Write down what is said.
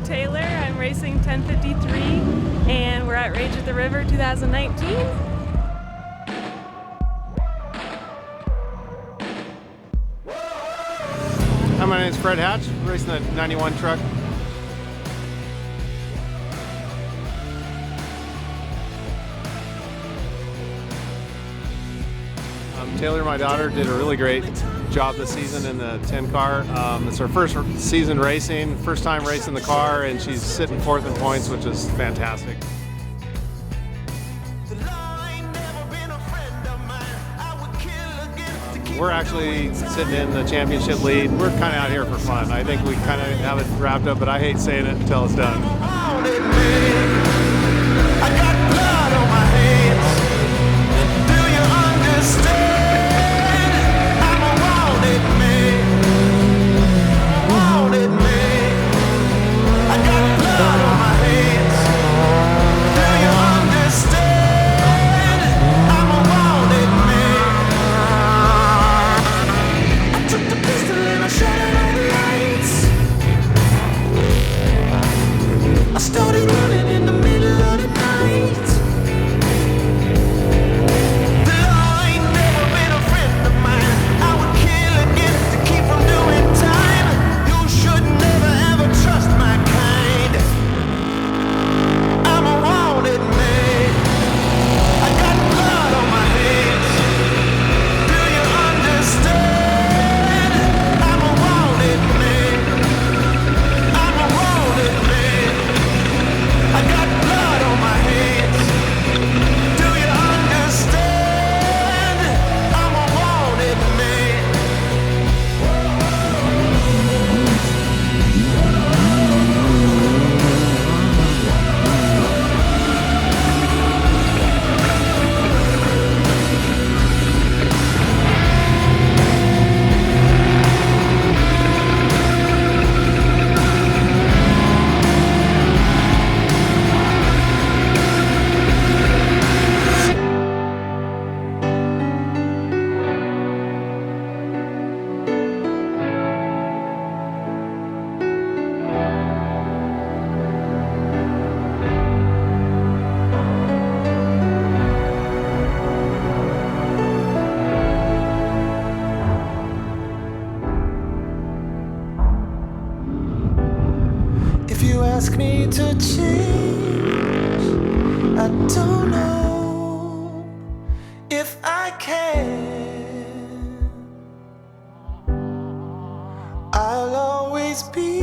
Taylor. I'm racing 1053 and we're at Rage at the River 2019. Hi, my name is Fred Hatch, racing the 91 truck. Taylor, my daughter, did a really great job this season in the 10 car. It's her first season racing, first time racing the car, and she's sitting fourth in points, which is fantastic. We're actually sitting in the championship lead. We're kind of out here for fun. I think we kind of have it wrapped up, but I hate saying it until it's done. I started running in the middle of the night. The law ain't never been a friend of mine. I would kill again to keep from doing time. You should never ever trust my kind. I'm a wanted man. I got blood on my hands. Do you understand? I'm a wanted man. I'm a wanted man. I got blood on my hands. Do you understand? I'm a wanted man. If you ask me to change, I don't know if I can. I'll always be